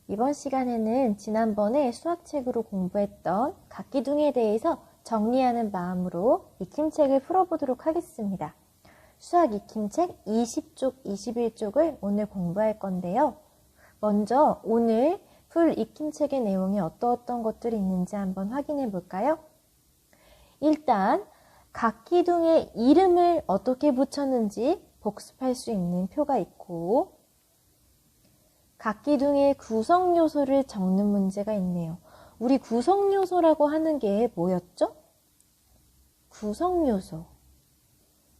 이번 시간에는 지난번에 수학책으로 공부했던 각기둥에 대해서 정리하는 마음으로 익힘책을 풀어보도록 하겠습니다. 수학 익힘책 20쪽, 21쪽을 오늘 공부할 건데요. 먼저 오늘 풀 익힘책의 내용에 어떤 것들이 있는지 한번 확인해 볼까요? 일단 각기둥의 이름을 어떻게 붙였는지 복습할 수 있는 표가 있고, 각기둥의 구성요소를 적는 문제가 있네요. 우리 구성요소라고 하는 게 뭐였죠? 구성요소.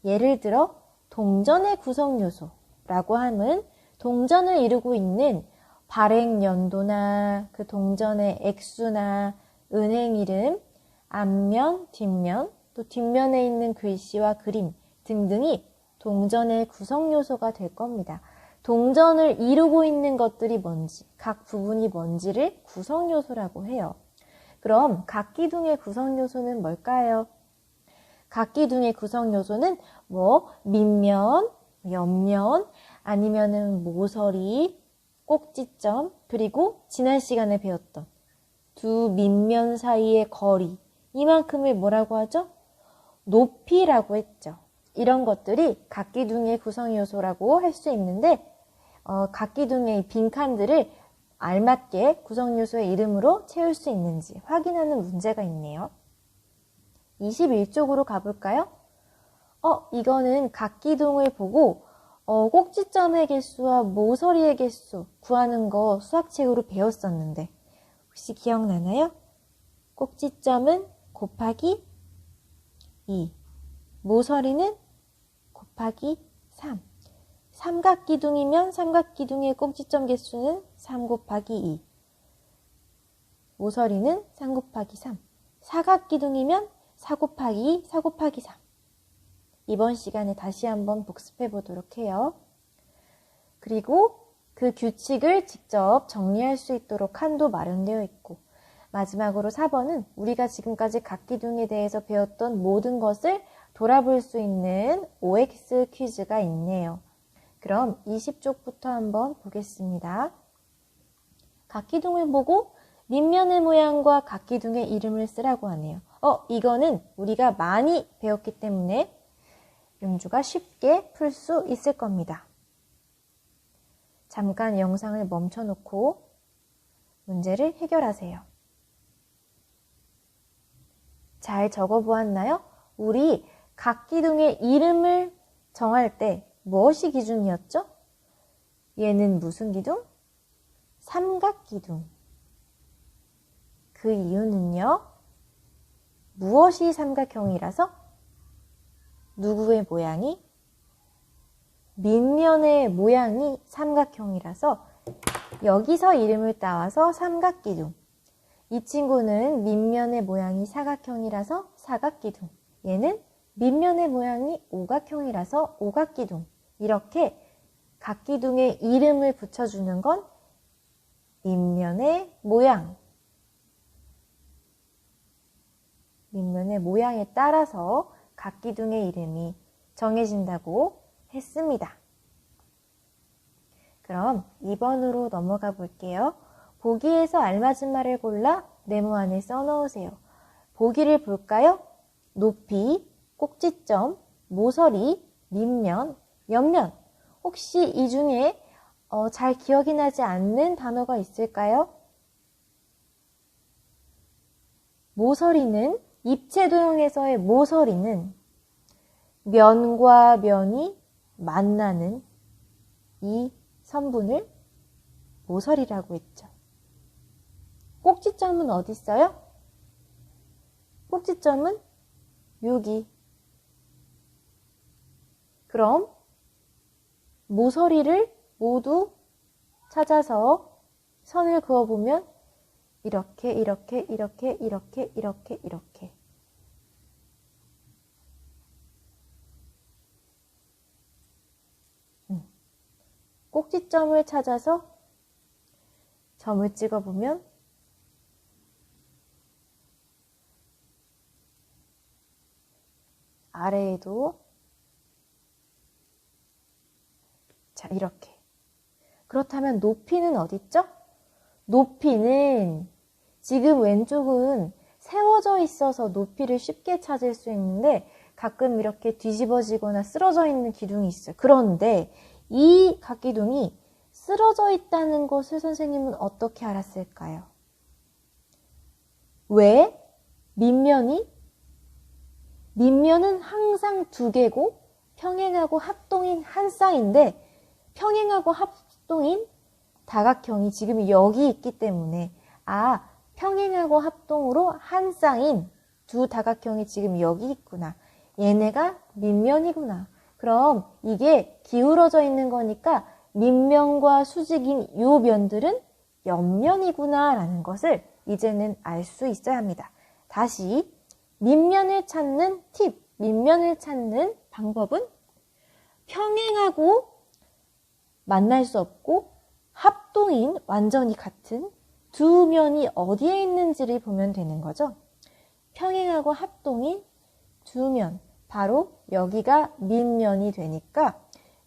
예를 들어 동전의 구성요소라고 하면 동전을 이루고 있는 발행연도나 그 동전의 액수나 은행 이름, 앞면, 뒷면, 또 뒷면에 있는 글씨와 그림 등등이 동전의 구성요소가 될 겁니다. 동전을 이루고 있는 것들이 뭔지, 각 부분이 뭔지를 구성요소라고 해요. 그럼 각기둥의 구성요소는 뭘까요? 각기둥의 구성요소는 밑면, 옆면, 아니면은 모서리, 꼭지점, 그리고 지난 시간에 배웠던 두 밑면 사이의 거리, 이만큼을 뭐라고 하죠? 높이라고 했죠. 이런 것들이 각기둥의 구성요소라고 할 수 있는데, 각기둥의 빈칸들을 알맞게 구성요소의 이름으로 채울 수 있는지 확인하는 문제가 있네요. 21쪽으로 가볼까요? 이거는 각기둥을 보고 꼭지점의 개수와 모서리의 개수 구하는 거 수학책으로 배웠었는데 혹시 기억나나요? 꼭지점은 곱하기 2, 모서리는 곱하기 3. 삼각기둥이면 삼각기둥의 꼭지점 개수는 3 곱하기 2. 모서리는 3 곱하기 3. 사각기둥이면 4 곱하기 2, 4 곱하기 3. 이번 시간에 다시 한번 복습해 보도록 해요. 그리고 그 규칙을 직접 정리할 수 있도록 칸도 마련되어 있고, 마지막으로 4번은 우리가 지금까지 각기둥에 대해서 배웠던 모든 것을 돌아볼 수 있는 OX 퀴즈가 있네요. 그럼 20쪽부터 한번 보겠습니다. 각기둥을 보고 밑면의 모양과 각기둥의 이름을 쓰라고 하네요. 이거는 우리가 많이 배웠기 때문에 윤주가 쉽게 풀 수 있을 겁니다. 잠깐 영상을 멈춰놓고 문제를 해결하세요. 잘 적어보았나요? 우리 각기둥의 이름을 정할 때 무엇이 기준이었죠? 얘는 무슨 기둥? 삼각기둥. 그 이유는요? 무엇이 삼각형이라서? 누구의 모양이? 밑면의 모양이 삼각형이라서 여기서 이름을 따와서 삼각기둥. 이 친구는 밑면의 모양이 사각형이라서 사각기둥. 얘는 밑면의 모양이 오각형이라서 오각기둥. 이렇게 각기둥의 이름을 붙여주는 건 밑면의 모양. 밑면의 모양에 따라서 각기둥의 이름이 정해진다고 했습니다. 그럼 2번으로 넘어가 볼게요. 보기에서 알맞은 말을 골라 네모 안에 써넣으세요. 보기를 볼까요? 높이, 꼭지점, 모서리, 밑면, 옆면. 혹시 이 중에 잘 기억이 나지 않는 단어가 있을까요? 모서리는, 입체도형에서의 모서리는 면과 면이 만나는 이 선분을 모서리라고 했죠. 꼭지점은 어디 있어요? 꼭지점은 여기. 그럼 모서리를 모두 찾아서 선을 그어보면 이렇게, 이렇게, 이렇게, 이렇게, 이렇게, 이렇게. 꼭지점을 찾아서 점을 찍어보면 아래에도 자, 이렇게. 그렇다면 높이는 어디 있죠? 높이는 지금 왼쪽은 세워져 있어서 높이를 쉽게 찾을 수 있는데 가끔 이렇게 뒤집어지거나 쓰러져 있는 기둥이 있어요. 그런데 이 각기둥이 쓰러져 있다는 것을 선생님은 어떻게 알았을까요? 왜? 밑면은 항상 두 개고 평행하고 합동인 한 쌍인데 평행하고 합동인 다각형이 지금 여기 있기 때문에 평행하고 합동으로 한 쌍인 두 다각형이 지금 여기 있구나. 얘네가 밑면이구나. 그럼 이게 기울어져 있는 거니까 밑면과 수직인 요 면들은 옆면이구나 라는 것을 이제는 알 수 있어야 합니다. 다시 밑면을 찾는 팁, 밑면을 찾는 방법은 평행하고 만날 수 없고 합동인 완전히 같은 두 면이 어디에 있는지를 보면 되는 거죠. 평행하고 합동인 두 면, 바로 여기가 밑면이 되니까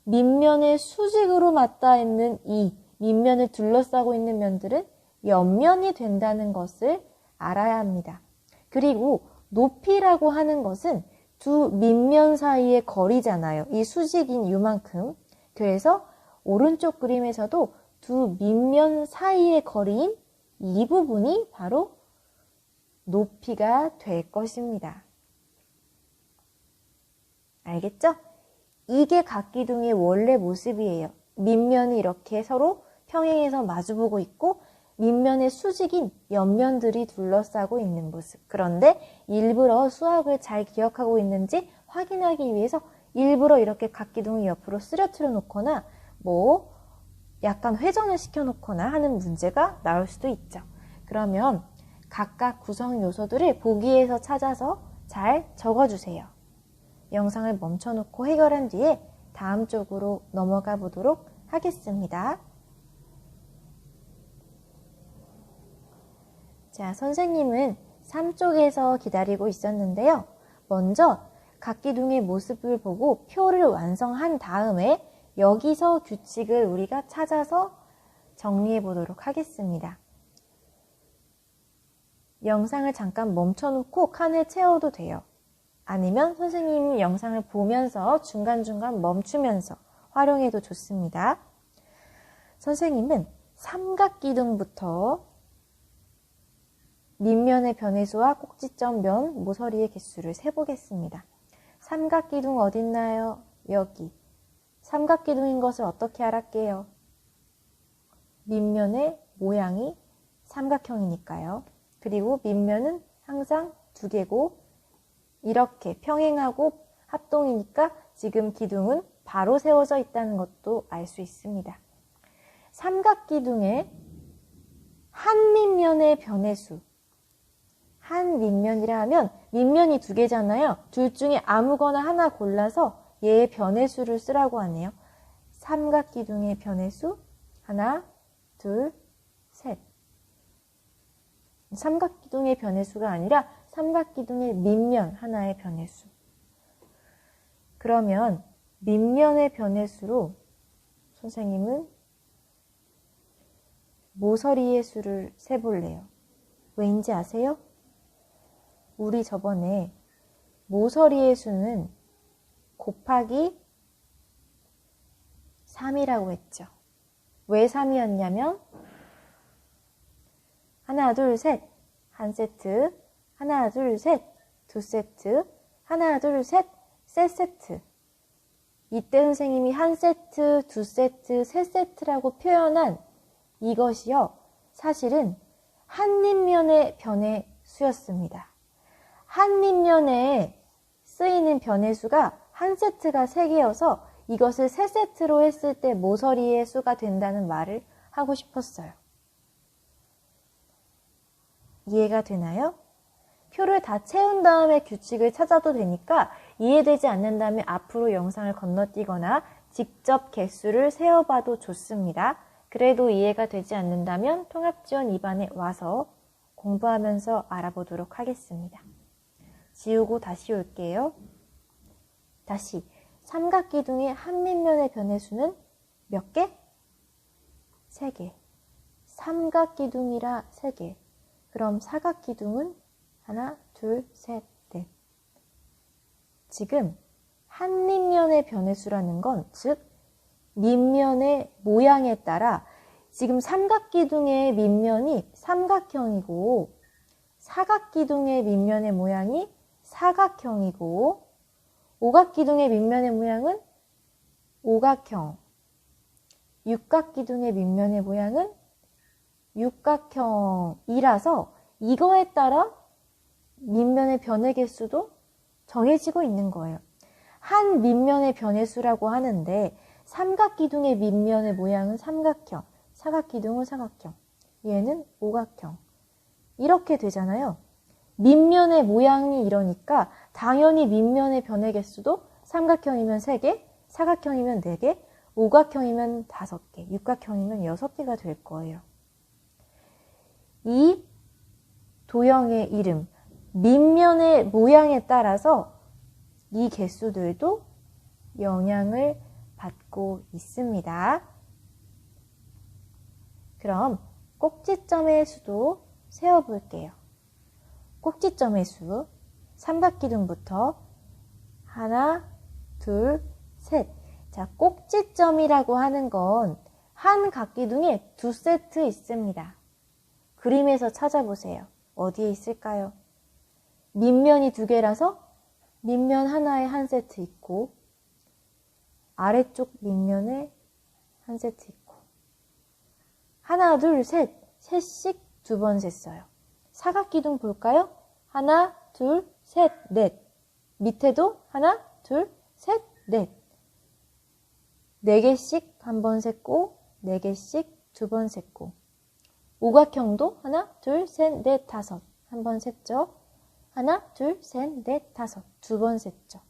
밑면의 수직으로 맞닿아 있는 이 밑면을 둘러싸고 있는 면들은 옆면이 된다는 것을 알아야 합니다. 그리고 높이라고 하는 것은 두 밑면 사이의 거리잖아요. 이 수직인 요만큼. 그래서 오른쪽 그림에서도 두 밑면 사이의 거리인 이 부분이 바로 높이가 될 것입니다. 알겠죠? 이게 각기둥의 원래 모습이에요. 밑면이 이렇게 서로 평행해서 마주보고 있고 밑면의 수직인 옆면들이 둘러싸고 있는 모습. 그런데 일부러 수학을 잘 기억하고 있는지 확인하기 위해서 일부러 이렇게 각기둥을 옆으로 쓰러뜨려 놓거나 약간 회전을 시켜 놓거나 하는 문제가 나올 수도 있죠. 그러면 각각 구성 요소들을 보기에서 찾아서 잘 적어주세요. 영상을 멈춰놓고 해결한 뒤에 다음 쪽으로 넘어가 보도록 하겠습니다. 자, 선생님은 3쪽에서 기다리고 있었는데요. 먼저 각기둥의 모습을 보고 표를 완성한 다음에 여기서 규칙을 우리가 찾아서 정리해 보도록 하겠습니다. 영상을 잠깐 멈춰놓고 칸을 채워도 돼요. 아니면 선생님이 영상을 보면서 중간중간 멈추면서 활용해도 좋습니다. 선생님은 삼각기둥부터 밑면의 변해수와 꼭지점 면, 모서리의 개수를 세보겠습니다. 삼각기둥 어딨나요? 여기. 삼각기둥인 것을 어떻게 알았게요? 밑면의 모양이 삼각형이니까요. 그리고 밑면은 항상 두 개고 이렇게 평행하고 합동이니까 지금 기둥은 바로 세워져 있다는 것도 알 수 있습니다. 삼각기둥의 한 밑면의 변해수. 한 밑면이라 하면 밑면이 두 개잖아요. 둘 중에 아무거나 하나 골라서 얘의 변해수를 쓰라고 하네요. 삼각기둥의 변해수 하나, 둘, 셋. 삼각기둥의 변해수가 아니라 삼각기둥의 밑면 하나의 변해수. 그러면 밑면의 변해수로 선생님은 모서리의 수를 세볼래요. 왜인지 아세요? 우리 저번에 모서리의 수는 곱하기 3이라고 했죠. 왜 3이었냐면 하나, 둘, 셋, 한 세트, 하나, 둘, 셋, 두 세트, 하나, 둘, 셋, 세 세트. 이때 선생님이 한 세트, 두 세트, 세 세트라고 표현한 이것이요. 사실은 한 밑면의 변해수였습니다. 한 밑면에 쓰이는 변해수가 한 세트가 3개여서 이것을 세 세트로 했을 때 모서리의 수가 된다는 말을 하고 싶었어요. 이해가 되나요? 표를 다 채운 다음에 규칙을 찾아도 되니까 이해되지 않는다면 앞으로 영상을 건너뛰거나 직접 개수를 세어봐도 좋습니다. 그래도 이해가 되지 않는다면 통합지원 2반에 와서 공부하면서 알아보도록 하겠습니다. 지우고 다시 올게요. 다시 삼각기둥의 한 밑면의 변해수는 몇 개? 3개. 삼각기둥이라 3개. 그럼 사각기둥은 하나, 둘, 셋, 넷. 지금 한 밑면의 변해수라는 건, 즉 밑면의 모양에 따라 지금 삼각기둥의 밑면이 삼각형이고 사각기둥의 밑면의 모양이 사각형이고 오각기둥의 밑면의 모양은 오각형, 육각기둥의 밑면의 모양은 육각형이라서 이거에 따라 밑면의 변의 개수도 정해지고 있는 거예요. 한 밑면의 변해수라고 하는데 삼각기둥의 밑면의 모양은 삼각형, 사각기둥은 사각형, 얘는 오각형. 이렇게 되잖아요. 밑면의 모양이 이러니까 당연히 밑면의 변의 개수도 삼각형이면 3개, 사각형이면 4개, 오각형이면 5개, 육각형이면 6개가 될 거예요. 이 도형의 이름, 밑면의 모양에 따라서 이 개수들도 영향을 받고 있습니다. 그럼 꼭지점의 수도 세어볼게요. 꼭지점의 수, 삼각기둥부터 하나, 둘, 셋. 자, 꼭지점이라고 하는 건 한 각기둥에 2세트 있습니다. 그림에서 찾아보세요. 어디에 있을까요? 밑면이 2개라서 밑면 하나에 한 세트 있고 아래쪽 밑면에 한 세트 있고 하나, 둘, 셋, 셋씩 2번 셌어요. 사각기둥 볼까요? 하나, 둘, 셋, 넷. 밑에도 하나, 둘, 셋, 넷. 4개씩 한 번 셌고 4개씩 2번 셌고 오각형도 하나, 둘, 셋, 넷, 5. 한 번 셌죠. 하나, 둘, 셋, 넷, 5. 2번 셌죠.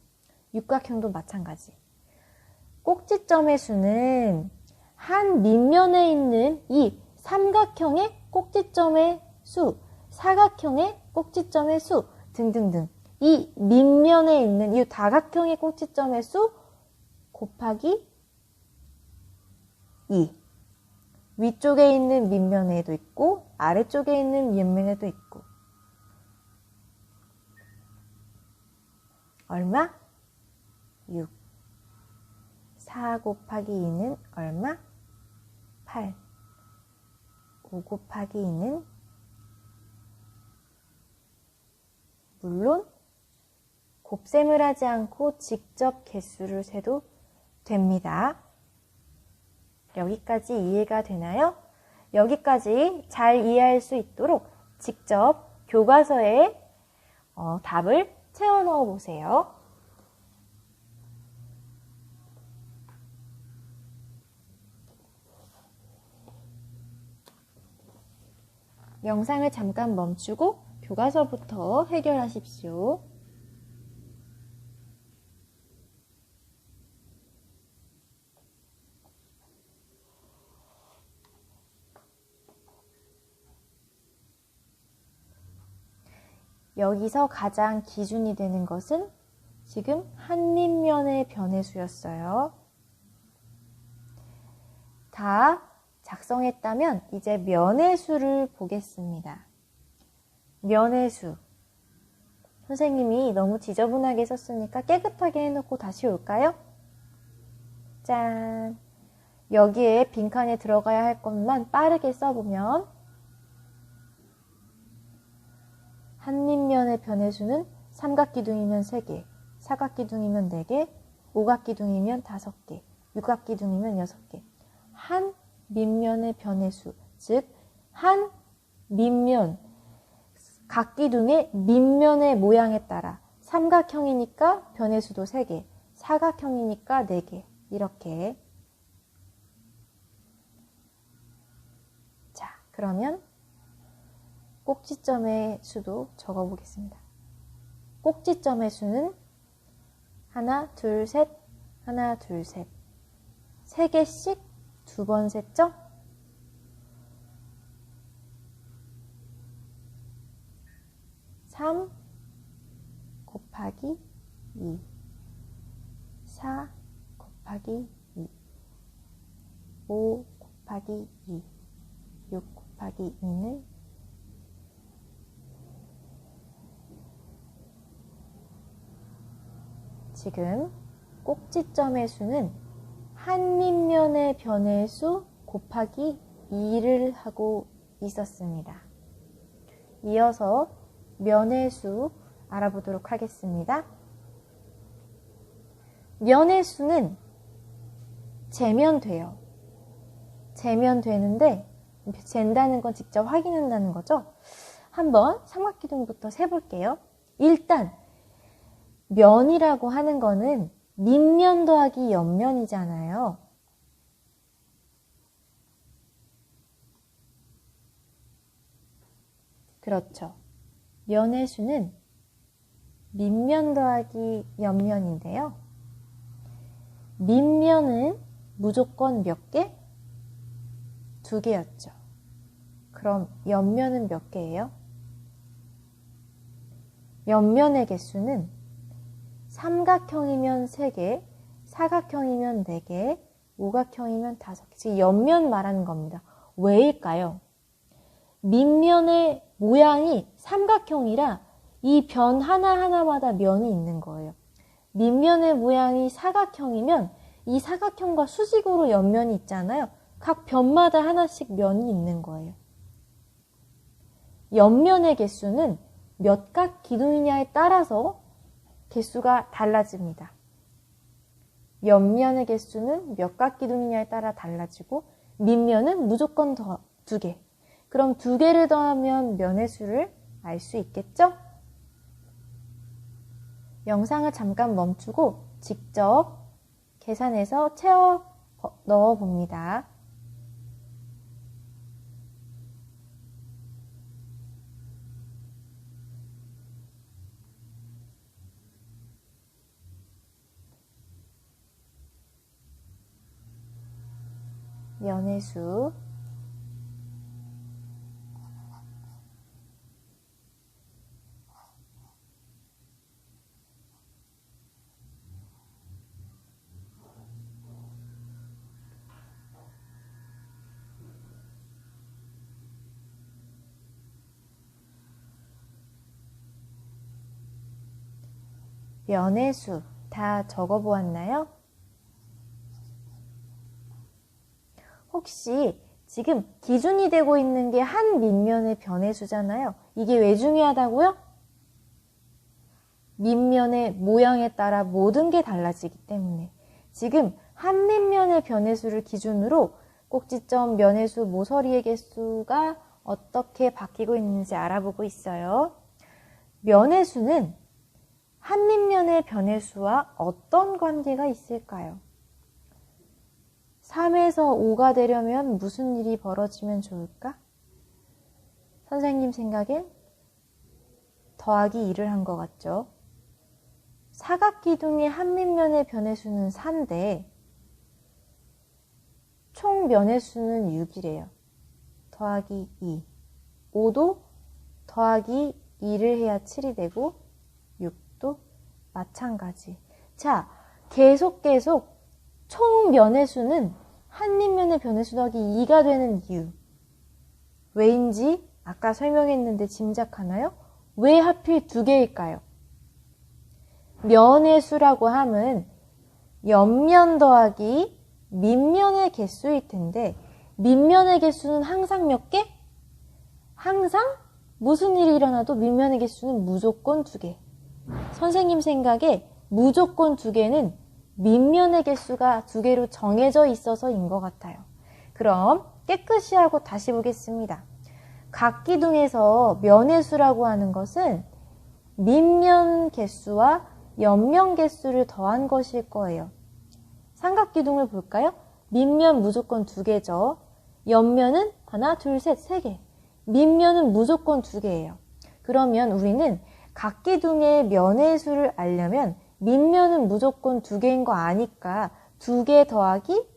육각형도 마찬가지. 꼭지점의 수는 한 밑면에 있는 이 삼각형의 꼭지점의 수, 사각형의 꼭지점의 수 등등등 이 밑면에 있는 이 다각형의 꼭지점의 수 곱하기 2. 위쪽에 있는 밑면에도 있고 아래쪽에 있는 밑면에도 있고 얼마? 6. 4 곱하기 2는 얼마? 8. 5 곱하기 2는 물론 곱셈을 하지 않고 직접 개수를 세도 됩니다. 여기까지 이해가 되나요? 여기까지 잘 이해할 수 있도록 직접 교과서에 답을 채워 넣어 보세요. 영상을 잠깐 멈추고 교과서부터 해결하십시오. 여기서 가장 기준이 되는 것은 지금 한 밑면의 변해수였어요. 다 작성했다면 이제 면해수를 보겠습니다. 면해수. 선생님이 너무 지저분하게 썼으니까 깨끗하게 해놓고 다시 올까요? 짠! 여기에 빈칸에 들어가야 할 것만 빠르게 써보면 한 밑면의 변해수는 삼각기둥이면 3개, 사각기둥이면 4개, 오각기둥이면 5개, 육각기둥이면 6개. 한 밑면의 변해수, 즉 한 밑면, 각기둥의 밑면의 모양에 따라 삼각형이니까 변해수도 3개, 사각형이니까 4개 이렇게. 자, 그러면 꼭지점의 수도 적어보겠습니다. 꼭지점의 수는 하나, 둘, 셋, 하나, 둘, 셋. 3개씩 2번 셌죠? (3) 곱하기 2 4 곱하기 2 5 곱하기 2 6 곱하기 2는 지금 꼭지점의 수는 한 밑면의 변의 수 곱하기 2를 하고 있었습니다. 이어서 면의 수 알아보도록 하겠습니다. 면의 수는 재면 돼요. 재면 되는데 잰다는 건 직접 확인한다는 거죠. 한번 삼각기둥부터 세볼게요. 일단 면이라고 하는 거는 밑면 더하기 옆면이잖아요. 그렇죠. 면의 수는 밑면 더하기 옆면인데요. 밑면은 무조건 몇 개? 2개였죠. 그럼 옆면은 몇 개예요? 옆면의 개수는 삼각형이면 3개, 사각형이면 4개, 오각형이면 5개. 지금 옆면 말하는 겁니다. 왜일까요? 밑면의 모양이 삼각형이라 이 변 하나하나마다 면이 있는 거예요. 밑면의 모양이 사각형이면 이 사각형과 수직으로 옆면이 있잖아요. 각 변마다 하나씩 면이 있는 거예요. 옆면의 개수는 몇 각 기둥이냐에 따라서 개수가 달라집니다. 옆면의 개수는 몇 각 기둥이냐에 따라 달라지고 밑면은 무조건 더 2개. 그럼 2개를 더하면 면의 수를 알 수 있겠죠? 영상을 잠깐 멈추고 직접 계산해서 채워 넣어 봅니다. 면의 수 면의 수 다 적어 보았나요? 혹시 지금 기준이 되고 있는 게 한 밑면의 변의 수잖아요. 이게 왜 중요하다고요? 밑면의 모양에 따라 모든 게 달라지기 때문에 지금 한 밑면의 변의 수를 기준으로 꼭지점, 면의 수, 모서리의 개수가 어떻게 바뀌고 있는지 알아보고 있어요. 면의 수는 한 밑면의 변의 수와 어떤 관계가 있을까요? 3에서 5가 되려면 무슨 일이 벌어지면 좋을까? 선생님 생각엔 더하기 2를 한 것 같죠? 사각기둥의 한 밑면의 변의 수는 4인데 총 면의 수는 6이래요. 더하기 2. 5도 더하기 2를 해야 7이 되고 6도 마찬가지. 자, 계속 총 면의 수는 한 밑면의 변의 수 더하기 2가 되는 이유. 왜인지 아까 설명했는데 짐작하나요? 왜 하필 2개일까요? 면의 수라고 함은 옆면 더하기 밑면의 개수일 텐데 밑면의 개수는 항상 몇 개? 항상 무슨 일이 일어나도 밑면의 개수는 무조건 2개. 선생님 생각에 무조건 2개는 밑면의 개수가 2개로 정해져 있어서인 것 같아요. 그럼 깨끗이 하고 다시 보겠습니다. 각 기둥에서 면의 수라고 하는 것은 밑면 개수와 옆면 개수를 더한 것일 거예요. 삼각기둥을 볼까요? 밑면 무조건 2개죠. 옆면은 하나, 둘, 셋, 3개. 밑면은 무조건 2개예요. 그러면 우리는 각 기둥의 면의 수를 알려면 밑면은 무조건 2개인 거 아니까 2개 더하기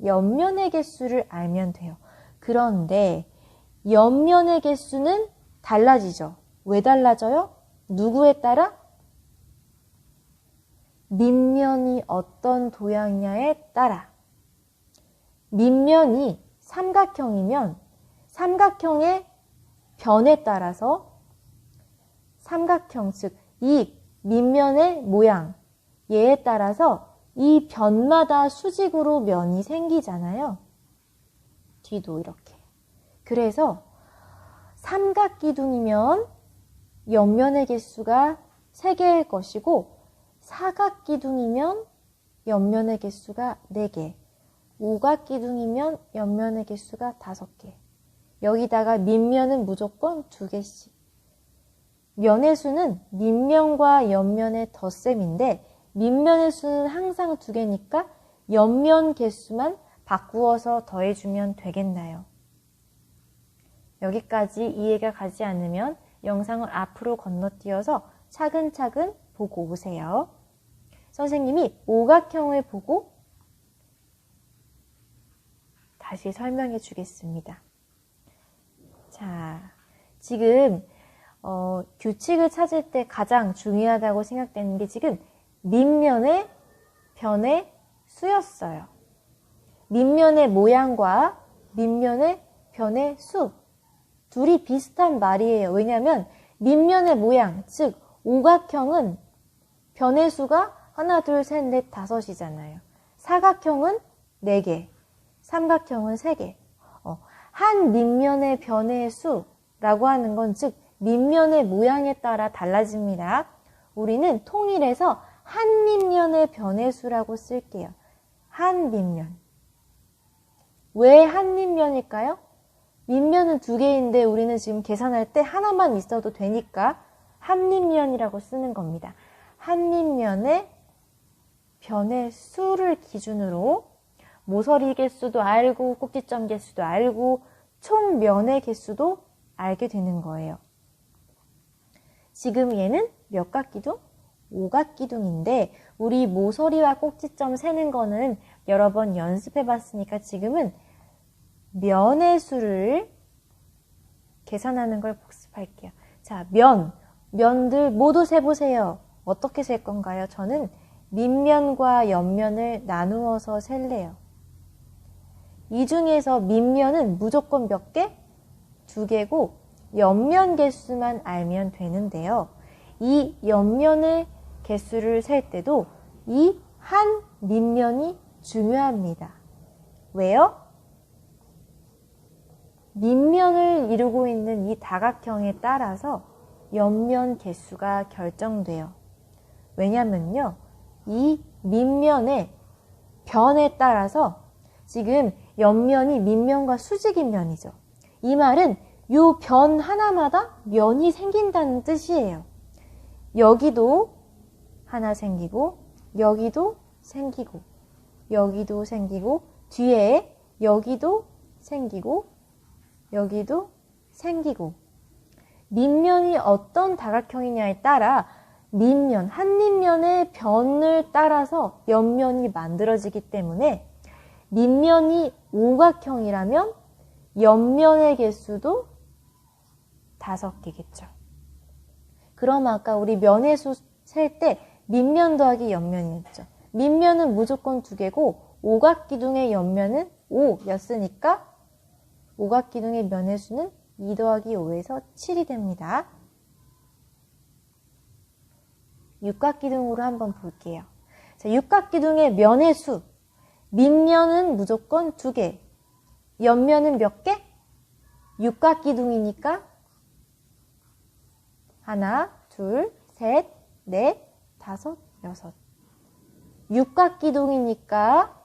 옆면의 개수를 알면 돼요. 그런데 옆면의 개수는 달라지죠. 왜 달라져요? 누구에 따라? 밑면이 어떤 도형이냐에 따라. 밑면이 삼각형이면 삼각형의 변에 따라서 삼각형, 즉 이 밑면의 모양, 얘에 따라서 이 변마다 수직으로 면이 생기잖아요. 뒤도 이렇게. 그래서 삼각기둥이면 옆면의 개수가 3개일 것이고 사각기둥이면 옆면의 개수가 4개, 오각기둥이면 옆면의 개수가 5개. 여기다가 밑면은 무조건 2개씩. 면의 수는 밑면과 옆면의 덧셈인데 밑면의 수는 항상 2개니까 옆면 개수만 바꾸어서 더해주면 되겠나요? 여기까지 이해가 가지 않으면 영상을 앞으로 건너뛰어서 차근차근 보고 오세요. 선생님이 오각형을 보고 다시 설명해 주겠습니다. 자, 지금 규칙을 찾을 때 가장 중요하다고 생각되는 게 지금 밑면의 변의 수였어요. 밑면의 모양과 밑면의 변의 수, 둘이 비슷한 말이에요. 왜냐하면 밑면의 모양, 즉 오각형은 변의 수가 하나, 둘, 셋, 넷, 5이잖아요. 사각형은 4개, 삼각형은 3개. 한 밑면의 변의 수라고 하는 건 즉 밑면의 모양에 따라 달라집니다. 우리는 통일해서 한 밑면의 변의 수라고 쓸게요. 한 밑면. 왜 한 밑면일까요? 밑면은 2개인데 우리는 지금 계산할 때 하나만 있어도 되니까 한 밑면이라고 쓰는 겁니다. 한 밑면의 변의 수를 기준으로 모서리 개수도 알고 꼭지점 개수도 알고 총 면의 개수도 알게 되는 거예요. 지금 얘는 몇 각기둥? 5각기둥인데 우리 모서리와 꼭지점 세는 거는 여러 번 연습해 봤으니까 지금은 면의 수를 계산하는 걸 복습할게요. 자, 면들 모두 세보세요. 어떻게 셀 건가요? 저는 밑면과 옆면을 나누어서 셀래요. 이 중에서 밑면은 무조건 몇 개? 2개고 옆면 개수만 알면 되는데요. 이 옆면의 개수를 셀 때도 이 한 밑면이 중요합니다. 왜요? 밑면을 이루고 있는 이 다각형에 따라서 옆면 개수가 결정돼요. 왜냐면요, 이 밑면의 변에 따라서 지금 옆면이 밑면과 수직인 면이죠. 이 말은 이 변 하나마다 면이 생긴다는 뜻이에요. 여기도 하나 생기고 여기도 생기고 여기도 생기고 뒤에 여기도 생기고 여기도 생기고 밑면이 어떤 다각형이냐에 따라 밑면, 한 밑면의 변을 따라서 옆면이 만들어지기 때문에 밑면이 오각형이라면 옆면의 개수도 5개겠죠. 그럼 아까 우리 면의 수 셀 때 밑면 더하기 옆면이었죠. 밑면은 무조건 2개고 오각기둥의 옆면은 5였으니까 오각기둥의 면의 수는 2 더하기 5에서 7이 됩니다. 육각기둥으로 한번 볼게요. 자, 육각기둥의 면의 수. 밑면은 무조건 2개. 옆면은 몇 개? 육각기둥이니까 하나, 둘, 셋, 넷, 5, 6. 육각기둥이니까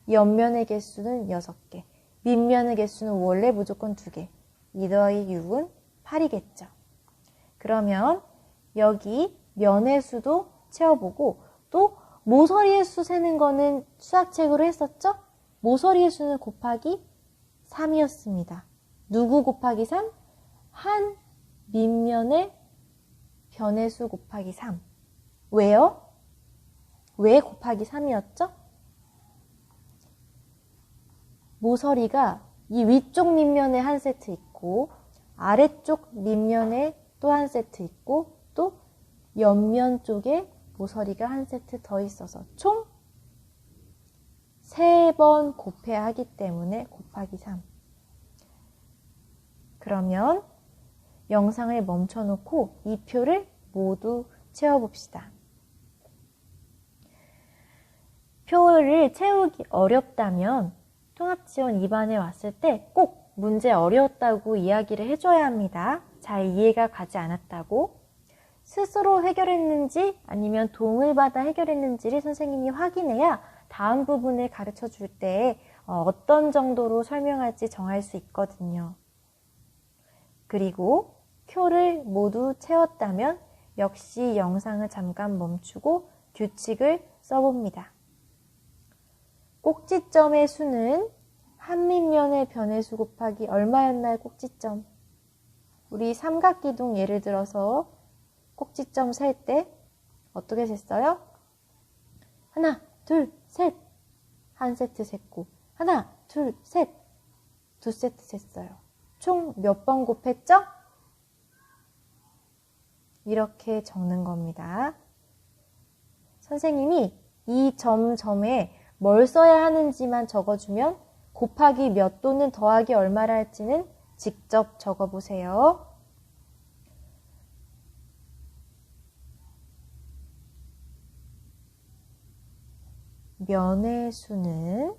옆면의 개수는 6개. 밑면의 개수는 원래 무조건 2개. 2 더하기 6은 8이겠죠. 그러면 여기 면의 수도 채워보고 또 모서리의 수 세는 거는 수학책으로 했었죠? 모서리의 수는 곱하기 3이었습니다. 누구 곱하기 3? 한 밑면의 변의 수 곱하기 3. 왜요? 왜 곱하기 3이었죠? 모서리가 이 위쪽 밑면에 한 세트 있고 아래쪽 밑면에 또 한 세트 있고 또 옆면 쪽에 모서리가 한 세트 더 있어서 총 3번 곱해야 하기 때문에 곱하기 3. 그러면 영상을 멈춰놓고 이 표를 모두 채워봅시다. 표를 채우기 어렵다면 통합지원 2반에 왔을 때 꼭 문제 어려웠다고 이야기를 해줘야 합니다. 잘 이해가 가지 않았다고. 스스로 해결했는지 아니면 도움을 받아 해결했는지를 선생님이 확인해야 다음 부분을 가르쳐 줄 때 어떤 정도로 설명할지 정할 수 있거든요. 그리고 표를 모두 채웠다면 역시 영상을 잠깐 멈추고 규칙을 써봅니다. 꼭지점의 수는 한 밑면의 변의 수 곱하기 얼마였나요? 꼭지점. 우리 삼각기둥 예를 들어서 꼭지점 셀 때 어떻게 셌어요? 하나, 둘, 셋. 한 세트 셌고 하나, 둘, 셋. 두 세트 셌어요. 총 몇 번 곱했죠? 이렇게 적는 겁니다. 선생님이 이 점에 뭘 써야 하는지만 적어주면 곱하기 몇 또는 더하기 얼마를 할지는 직접 적어보세요. 면의 수는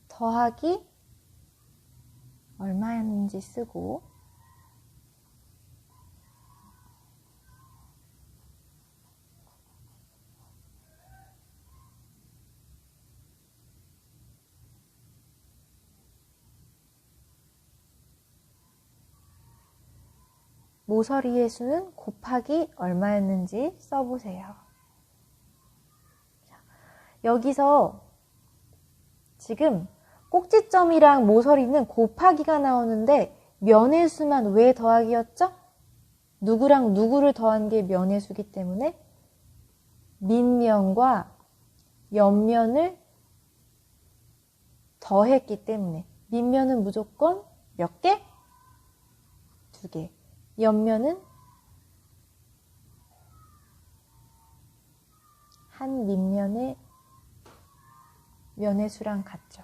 더하기 얼마였는지 쓰고 모서리의 수는 곱하기 얼마였는지 써보세요. 여기서 지금 꼭지점이랑 모서리는 곱하기가 나오는데 면의 수만 왜 더하기였죠? 누구랑 누구를 더한 게 면의 수기 때문에 밑면과 옆면을 더했기 때문에 밑면은 무조건 몇 개? 2개. 옆면은 한 밑면의 면의 수랑 같죠.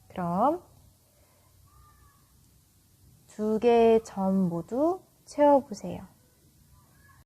그럼 2개의 점 모두 채워보세요.